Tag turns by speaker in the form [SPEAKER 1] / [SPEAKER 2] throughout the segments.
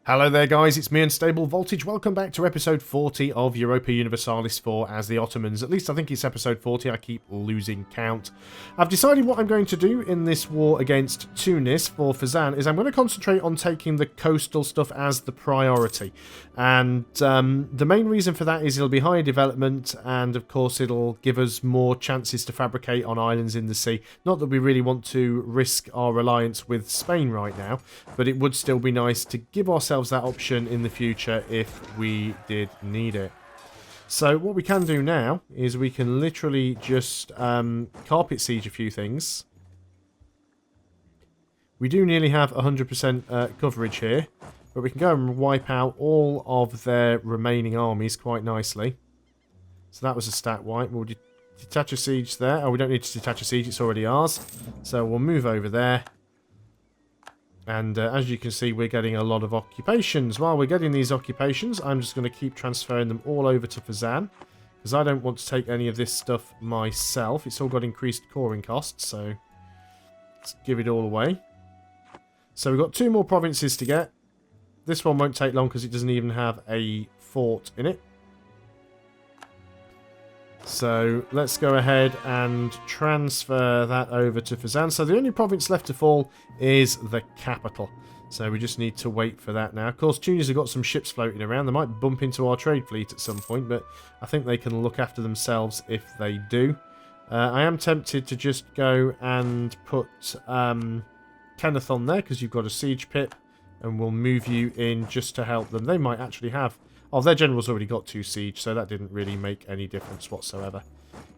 [SPEAKER 1] Hello there guys, it's me Unstable Voltage. Welcome back to episode 40 of Europa Universalis for As the Ottomans. At least I think it's episode 40, I keep losing count. I've decided what I'm going to do in this war against Tunis for Fezzan is I'm going to concentrate on taking the coastal stuff as the priority. And the main reason for that is it'll be higher development and of course it'll give us more chances to fabricate on islands in the sea. Not that we really want to risk our reliance with Spain right now, but it would still be nice to give ourselves that option in the future if we did need it. So what we can do now is we can literally just carpet siege a few things. We do nearly have 100% coverage here, but we can go and wipe out all of their remaining armies quite nicely. So that was a stat wipe. We'll detach a siege there. Oh, we don't need to detach a siege, it's already ours. So we'll move over there. And as you can see, we're getting a lot of occupations. While we're getting these occupations, I'm just going to keep transferring them all over to Fezzan, because I don't want to take any of this stuff myself. It's all got increased coring costs, so let's give it all away. So we've got 2 more provinces to get. This one won't take long because it doesn't even have a fort in it. So let's go ahead and transfer that over to Fezzan. So the only province left to fall is the capital. So we just need to wait for that now. Of course, Tunis have got some ships floating around. They might bump into our trade fleet at some point, but I think they can look after themselves if they do. I am tempted to just go and put Kenneth on there because you've got a siege pip, and we'll move you in just to help them. They might actually have... Oh, their general's already got 2 siege, so that didn't really make any difference whatsoever.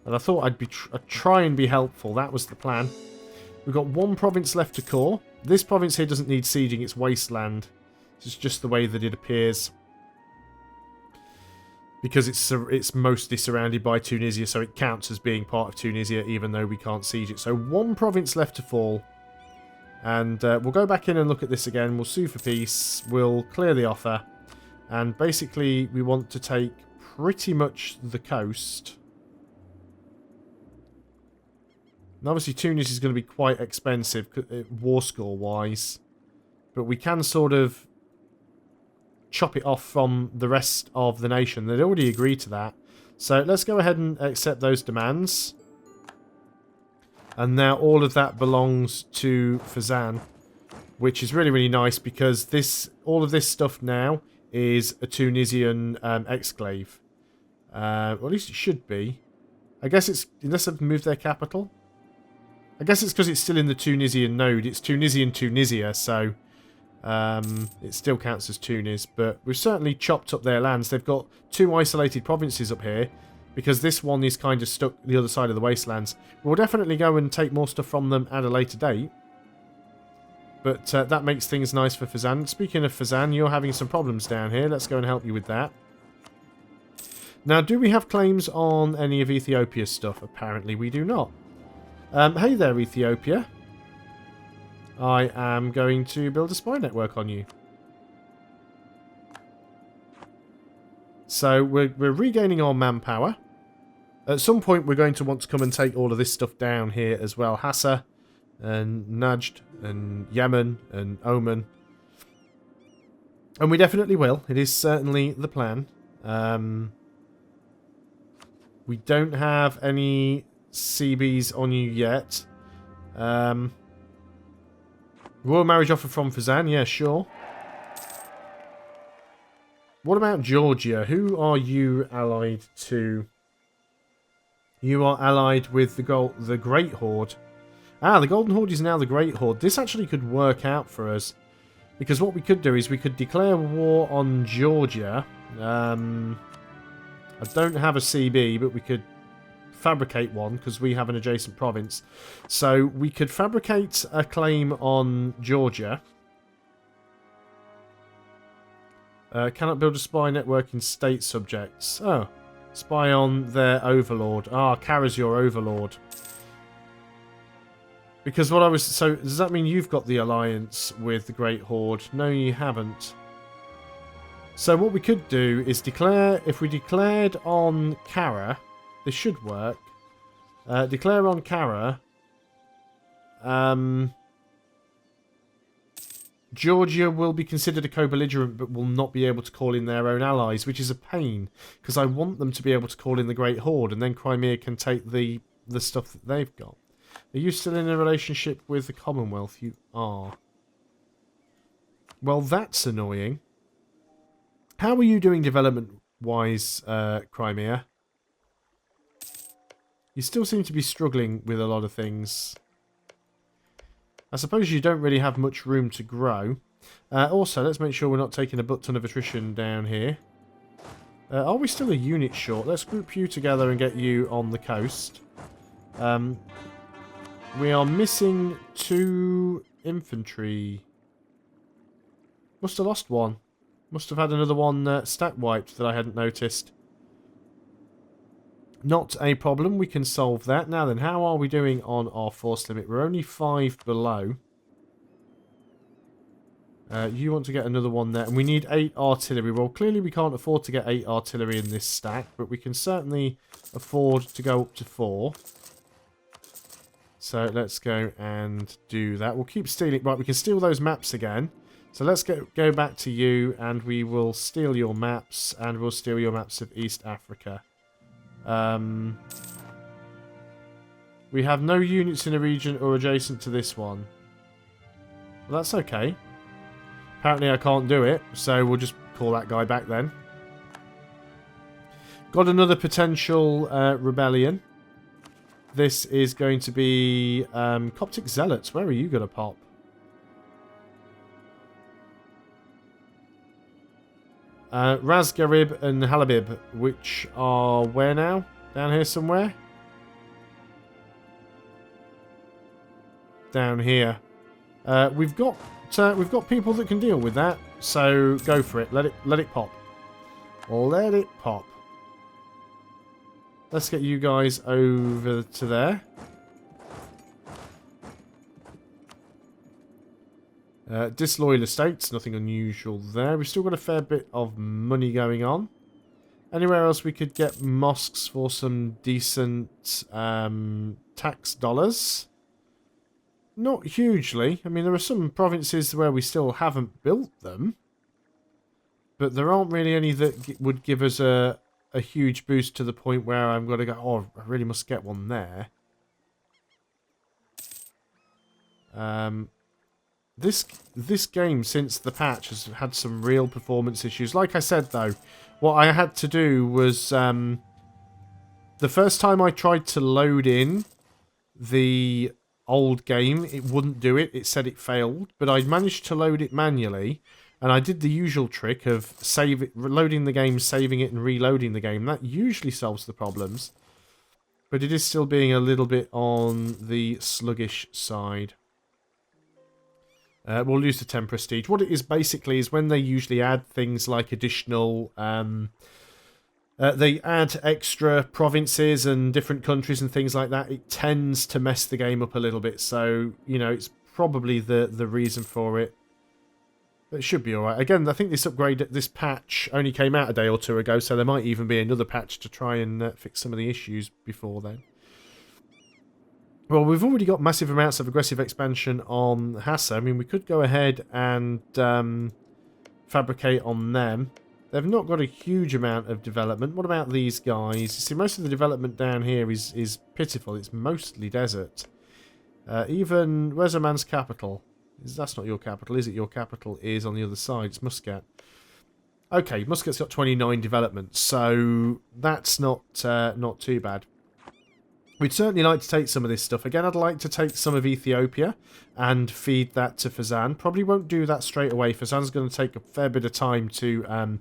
[SPEAKER 1] And I thought I'd try and be helpful. That was the plan. We've got 1 province left to core. This province here doesn't need sieging. It's wasteland. It's just the way that it appears. Because it's mostly surrounded by Tunisia, so it counts as being part of Tunisia, even though we can't siege it. So 1 province left to fall. And we'll go back in and look at this again. We'll sue for peace. We'll clear the offer. And basically, we want to take pretty much the coast. And obviously, Tunis is going to be quite expensive, war score-wise. But we can sort of chop it off from the rest of the nation. They'd already agreed to that. So let's go ahead and accept those demands. And now all of that belongs to Fezzan, which is really, really nice because all of this stuff now is a Tunisian exclave. Or at least it should be. I guess it's... Unless they've moved their capital. I guess it's because it's still in the Tunisian node. It's Tunisian Tunisia, so... it still counts as Tunis. But we've certainly chopped up their lands. They've got 2 isolated provinces up here. Because this one is kind of stuck the other side of the wastelands. We'll definitely go and take more stuff from them at a later date. But that makes things nice for Fezzan. Speaking of Fezzan, you're having some problems down here. Let's go and help you with that. Now, do we have claims on any of Ethiopia's stuff? Apparently we do not. Hey there, Ethiopia. I am going to build a spy network on you. So we're regaining our manpower. At some point we're going to want to come and take all of this stuff down here as well. Hassa and Najd and Yemen and Oman. And we definitely will. It is certainly the plan. We don't have any CBs on you yet. Royal marriage offer from Fezzan. Yeah, sure. What about Georgia? Who are you allied to? You are allied with the Great Horde. Ah, the Golden Horde is now the Great Horde. This actually could work out for us. Because what we could do is we could declare war on Georgia. I don't have a CB, but we could fabricate one because we have an adjacent province. So we could fabricate a claim on Georgia. Cannot build a spy network in state subjects. Oh, spy on their overlord. Ah, Kara's your overlord. Because what I was... So, does that mean you've got the alliance with the Great Horde? No, you haven't. So, what we could do is declare... If we declared on Kara... This should work. Declare on Kara... Georgia will be considered a co-belligerent but will not be able to call in their own allies, which is a pain, because I want them to be able to call in the Great Horde, and then Crimea can take the stuff that they've got. Are you still in a relationship with the Commonwealth? You are. Well, that's annoying. How are you doing development-wise, Crimea? You still seem to be struggling with a lot of things. I suppose you don't really have much room to grow. Also, let's make sure we're not taking a butt ton of attrition down here. Are we still a unit short? Let's group you together and get you on the coast. We are missing 2 infantry. Must have lost one. Must have had another one stack wiped that I hadn't noticed. Not a problem, we can solve that. Now then, how are we doing on our force limit? We're only 5 below. You want to get another one there. And we need 8 artillery. Well, clearly we can't afford to get 8 artillery in this stack, but we can certainly afford to go up to 4. So let's go and do that. We'll keep stealing. Right, we can steal those maps again. So let's go back to you, and we will steal your maps, and we'll steal your maps of East Africa. We have no units in a region or adjacent to this one. Well, that's okay. Apparently I can't do it, so we'll just call that guy back then. Got another potential rebellion. This is going to be Coptic Zealots. Where are you going to pop? Razgarib and Halabib, which are where now? Down here somewhere? Down here. We've got people that can deal with that, so go for it. Let it pop. Let it pop. Let's get you guys over to there. Disloyal estates, nothing unusual there. We've still got a fair bit of money going on. Anywhere else we could get mosques for some decent tax dollars? Not hugely. I mean, there are some provinces where we still haven't built them. But there aren't really any that would give us a huge boost to the point where I'm going to go, oh, I really must get one there. This game, since the patch, has had some real performance issues. Like I said, though, what I had to do was... the first time I tried to load in the old game, it wouldn't do it. It said it failed. But I managed to load it manually. And I did the usual trick of loading the game, saving it, and reloading the game. That usually solves the problems. But it is still being a little bit on the sluggish side. We'll use the 10 prestige. What it is basically is when they usually add things like additional... they add extra provinces and different countries and things like that. It tends to mess the game up a little bit. So, you know, it's probably the reason for it. But it should be alright. Again, I think this patch only came out a day or 2 ago. So there might even be another patch to try and fix some of the issues before then. Well, we've already got massive amounts of aggressive expansion on Hassa. I mean, we could go ahead and fabricate on them. They've not got a huge amount of development. What about these guys? You see, most of the development down here is pitiful. It's mostly desert. Even, where's a man's capital? That's not your capital, is it? Your capital is on the other side. It's Muscat. Okay, Muscat's got 29 development, so that's not too bad. We'd certainly like to take some of this stuff. Again, I'd like to take some of Ethiopia and feed that to Fezzan. Probably won't do that straight away. Fezzan's going to take a fair bit of time to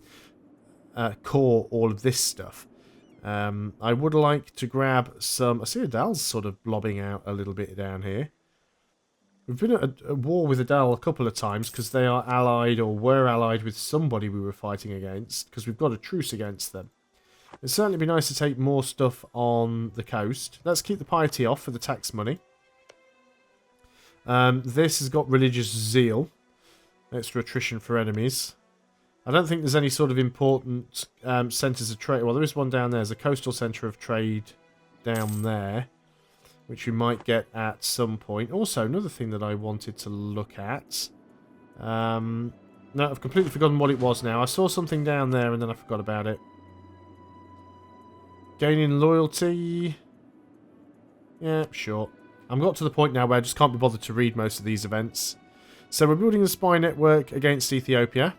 [SPEAKER 1] core all of this stuff. I would like to grab some... I see Adal's sort of blobbing out a little bit down here. We've been at a war with Adal a couple of times because they are allied or were allied with somebody we were fighting against because we've got a truce against them. It'd certainly be nice to take more stuff on the coast. Let's keep the piety off for the tax money. This has got religious zeal. Extra attrition for enemies. I don't think there's any sort of important centres of trade. Well, there is one down there. There's a coastal centre of trade down there, which we might get at some point. Also, another thing that I wanted to look at No, I've completely forgotten what it was now. I saw something down there and then I forgot about it. Gaining loyalty. Yeah, sure. I've got to the point now where I just can't be bothered to read most of these events. So we're building a spy network against Ethiopia.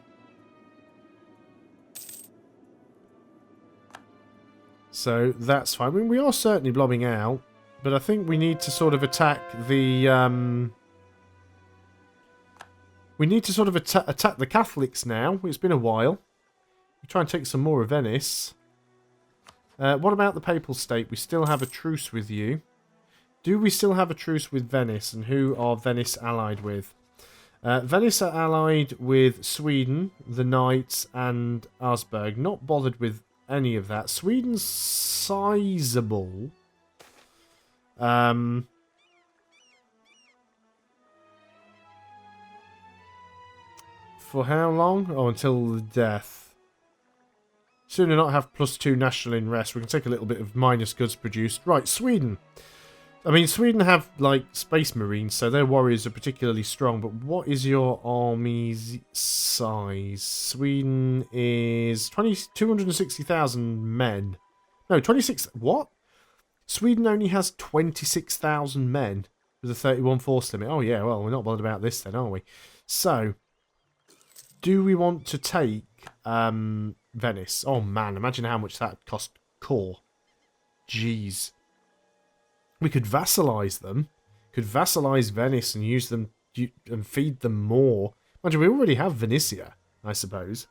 [SPEAKER 1] So that's fine. I mean, we are certainly blobbing out. But I think we need to sort of attack the... we need to sort of attack the Catholics now. It's been a while. We try and take some more of Venice. What about the Papal State? We still have a truce with you. Do we still have a truce with Venice? And who are Venice allied with? Venice are allied with Sweden, the Knights, and Augsburg. Not bothered with any of that. Sweden's sizable. For how long? Oh, until the death. Soon or not have +2 national unrest. We can take a little bit of minus goods produced. Right, Sweden. I mean, Sweden have, like, space marines, so their warriors are particularly strong. But what is your army's size? Sweden is 260,000 men. No, 26... What? Sweden only has 26,000 men with a 31 force limit. Oh, yeah, well, we're not bothered about this then, are we? So, do we want to take Venice? Oh, man, imagine how much that cost core. Jeez. We could vassalize them. Could vassalize Venice and use them and feed them more. Imagine, we already have Venetia, I suppose.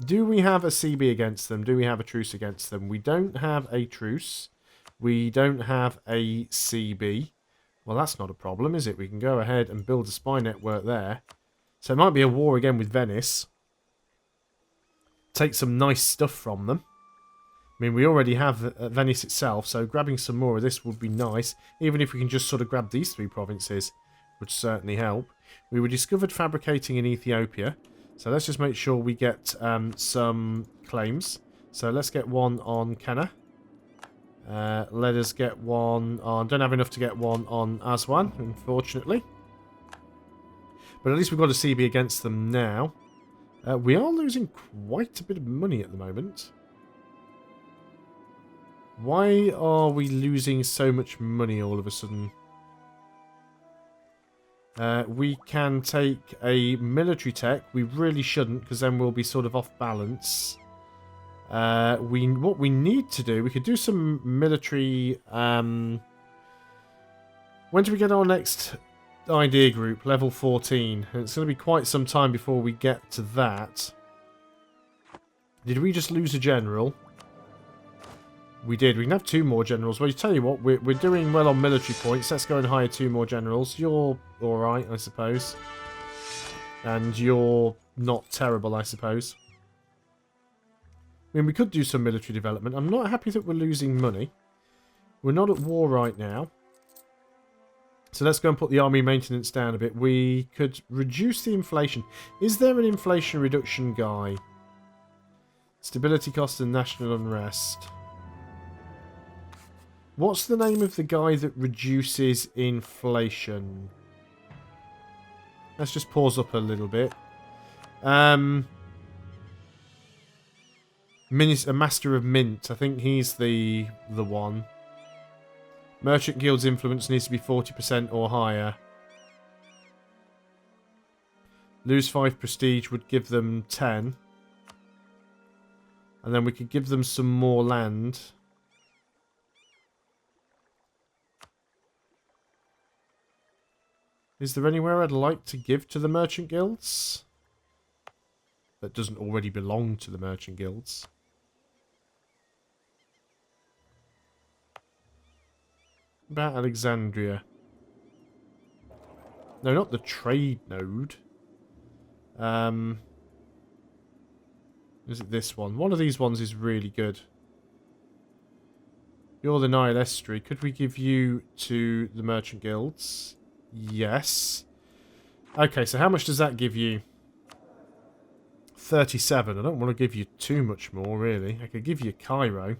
[SPEAKER 1] Do we have a CB against them? Do we have a truce against them? We don't have a truce. We don't have a CB. Well, that's not a problem, is it? We can go ahead and build a spy network there. So it might be a war again with Venice. Take some nice stuff from them. I mean, we already have Venice itself, so grabbing some more of this would be nice. Even if we can just sort of grab these 3 provinces, would certainly help. We were discovered fabricating in Ethiopia, so let's just make sure we get some claims. So let's get one on Kenna. Let us get one on... Don't have enough to get one on Aswan, unfortunately. But at least we've got a CB against them now. We are losing quite a bit of money at the moment. Why are we losing so much money all of a sudden? We can take a military tech. We really shouldn't, because then we'll be sort of off balance. What we need to do, we could do some military... when do we get our next idea group? Level 14. It's going to be quite some time before we get to that. Did we just lose a general? We did. We can have 2 more generals. Well, you tell you what, we're doing well on military points. Let's go and hire 2 more generals. You're alright, I suppose. And you're not terrible, I suppose. I mean, we could do some military development. I'm not happy that we're losing money. We're not at war right now. So let's go and put the army maintenance down a bit. We could reduce the inflation. Is there an inflation reduction guy? Stability cost and national unrest. What's the name of the guy that reduces inflation? Let's just pause up a little bit. A Master of Mint. I think he's the one. Merchant Guild's influence needs to be 40% or higher. Lose 5 prestige would give them 10. And then we could give them some more land. Is there anywhere I'd like to give to the merchant guilds? That doesn't already belong to the merchant guilds. About Alexandria. No, not the trade node. Is it this one? One of these ones is really good. You're the Nile Estuary. Could we give you to the merchant guilds? Yes. Okay, so how much does that give you? 37. I don't want to give you too much more, really. I could give you Cairo.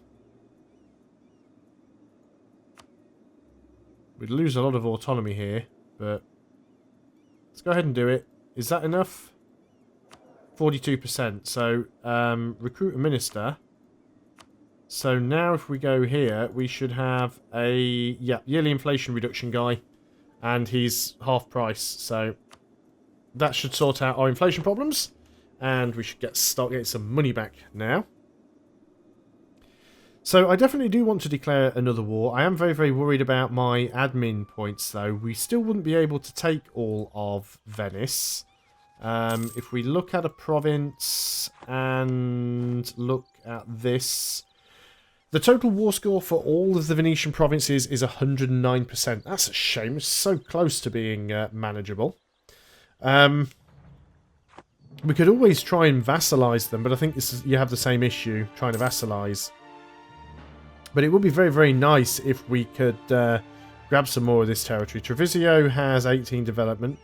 [SPEAKER 1] We'd lose a lot of autonomy here, but let's go ahead and do it. Is that enough? 42%. So, recruit a minister. So now if we go here, we should have a, yeah, yearly inflation reduction guy. And he's half price. So that should sort out our inflation problems. And we should start getting some money back now. So I definitely do want to declare another war. I am very, very worried about my admin points, though. We still wouldn't be able to take all of Venice. If we look at a province and look at this, the total war score for all of the Venetian provinces is 109%. That's a shame. It's so close to being manageable. We could always try and vassalize them, but I think you have the same issue trying to vassalize. But it would be very, very nice if we could grab some more of this territory. Treviso has 18 development.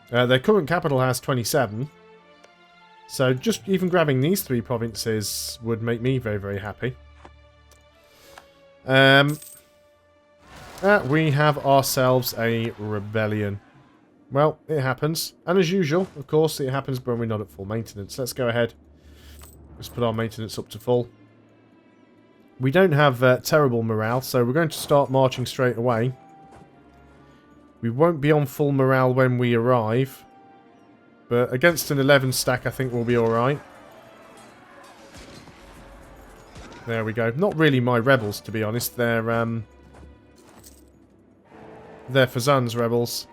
[SPEAKER 1] Their current capital has 27. So just even grabbing these 3 provinces would make me very, very happy. We have ourselves a rebellion. Well, it happens. And as usual, of course, it happens when we're not at full maintenance. Let's go ahead. Let's put our maintenance up to full. We don't have terrible morale, so we're going to start marching straight away. We won't be on full morale when we arrive. But against an 11 stack, I think we'll be alright. There we go. Not really my rebels, to be honest. They're Fezzan's rebels.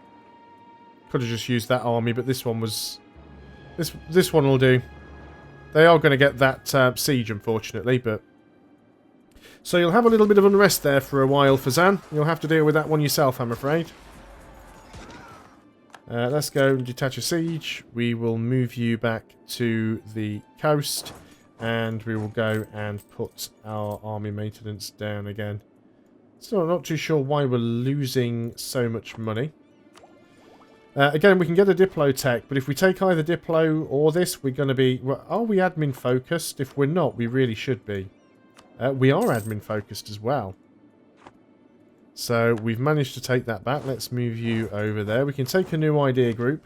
[SPEAKER 1] Could have just used that army, but this one was... This one will do. They are going to get that siege, unfortunately, but... So you'll have a little bit of unrest there for a while, Fezzan. You'll have to deal with that one yourself, I'm afraid. Let's go and detach a siege. We will move you back to the coast. And we will go and put our army maintenance down again. Still not too sure why we're losing so much money. Again, we can get a Diplo tech, but if we take either Diplo or this, we're going to be... Well, are we admin focused? If we're not, we really should be. We are admin focused as well. So we've managed to take that back. Let's move you over there. We can take a new idea group.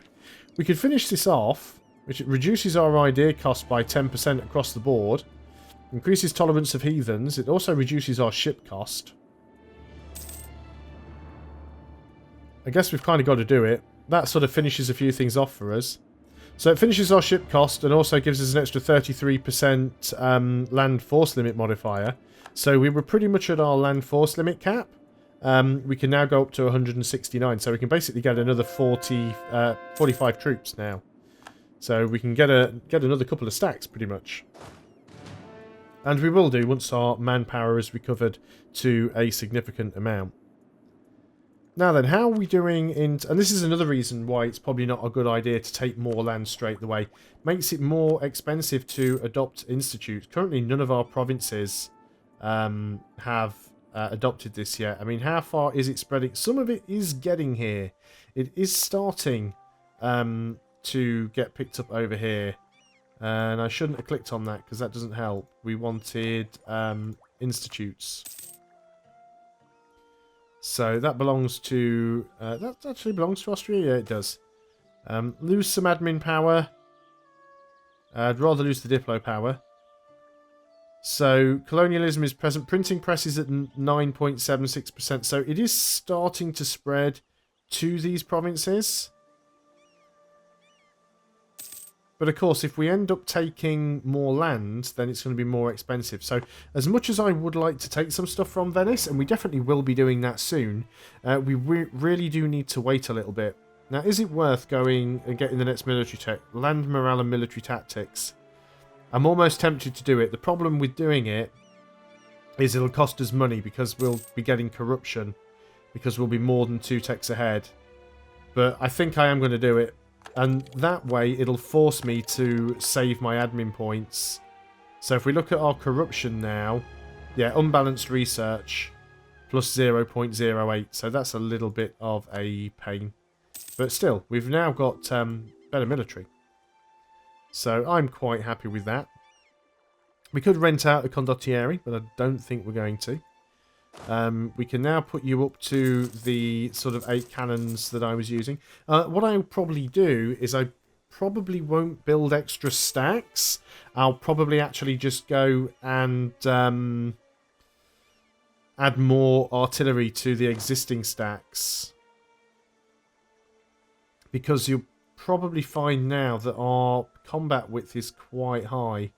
[SPEAKER 1] We could finish this off, which reduces our idea cost by 10% across the board. Increases tolerance of heathens. It also reduces our ship cost. I guess we've kind of got to do it. That sort of finishes a few things off for us. So it finishes our ship cost and also gives us an extra 33% land force limit modifier. So we were pretty much at our land force limit cap. We can now go up to 169. So we can basically get another 45 troops now. So we can get another couple of stacks pretty much. And we will do once our manpower has recovered to a significant amount. Now then, how are we doing in... And this is another reason why it's probably not a good idea to take more land straight away. Makes it more expensive to adopt institutes. Currently, none of our provinces have adopted this yet. I mean, how far is it spreading? Some of it is getting here. It is starting to get picked up over here. And I shouldn't have clicked on that because that doesn't help. We wanted institutes. So that belongs to... that actually belongs to Austria? Yeah, it does. Lose some admin power. I'd rather lose the Diplo power. So colonialism is present. Printing press is at 9.76%. So it is starting to spread to these provinces. But of course, if we end up taking more land, then it's going to be more expensive. So as much as I would like to take some stuff from Venice, and we definitely will be doing that soon, we really do need to wait a little bit. Now, is it worth going and getting the next military tech? Land morale and military tactics. I'm almost tempted to do it. The problem with doing it is it'll cost us money because we'll be getting corruption. Because we'll be more than 2 techs ahead. But I think I am going to do it. And that way, it'll force me to save my admin points. So if we look at our corruption now, yeah, unbalanced research, plus 0.08. So that's a little bit of a pain. But still, we've now got better military. So I'm quite happy with that. We could rent out the condottieri, but I don't think we're going to. We can now put you up to the sort of 8 cannons that I was using. What I'll probably do is I probably won't build extra stacks. I'll probably actually just go and add more artillery to the existing stacks. Because you'll probably find now that our combat width is quite high.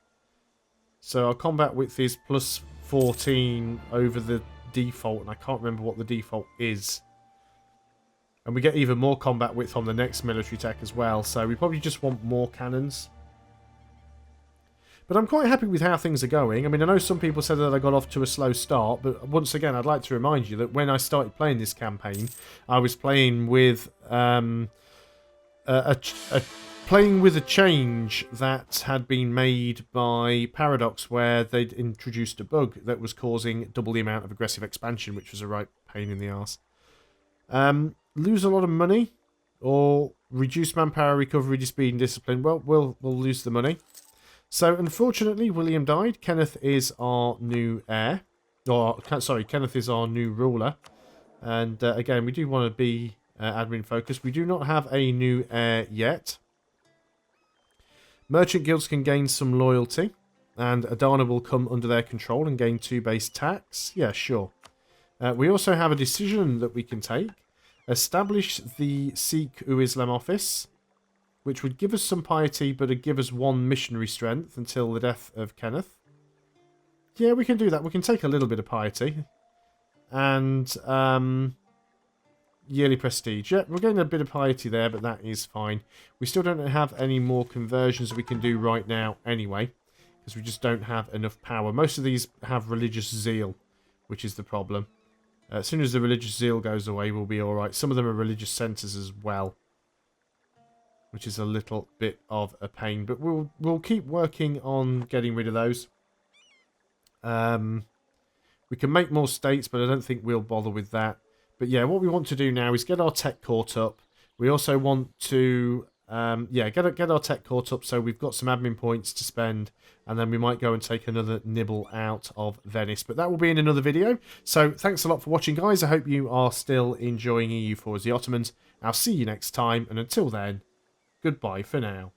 [SPEAKER 1] So our combat width is plus 14 over the default, and I can't remember what the default is. And we get even more combat width on the next military tech as well, so we probably just want more cannons. But I'm quite happy with how things are going. I mean, I know some people said that I got off to a slow start, but once again, I'd like to remind you that when I started playing this campaign, I was playing with playing with a change that had been made by Paradox, where they'd introduced a bug that was causing double the amount of aggressive expansion, which was a right pain in the arse. Lose a lot of money, or reduce manpower, recovery, speed, and discipline. Well, we'll lose the money. So, unfortunately, William died. Kenneth is our new heir. Or, sorry, Kenneth is our new ruler. And, again, we do want to be admin focused. We do not have a new heir yet. Merchant guilds can gain some loyalty. And Adana will come under their control and gain 2 base tax. Yeah, sure. We also have a decision that we can take. Establish the Sikh Islam office, which would give us some piety, but it'd give us 1 missionary strength until the death of Kenneth. Yeah, we can do that. We can take a little bit of piety. And yearly prestige. Yeah, we're getting a bit of piety there, but that is fine. We still don't have any more conversions we can do right now anyway, because we just don't have enough power. Most of these have religious zeal, which is the problem. As soon as the religious zeal goes away, we'll be alright. Some of them are religious centres as well, which is a little bit of a pain. But we'll keep working on getting rid of those. We can make more states, but I don't think we'll bother with that. But yeah, what we want to do now is get our tech caught up. We also want to get our tech caught up so we've got some admin points to spend, and then we might go and take another nibble out of Venice. But that will be in another video. So thanks a lot for watching, guys. I hope you are still enjoying EU4 as the Ottomans. I'll see you next time, and until then, goodbye for now.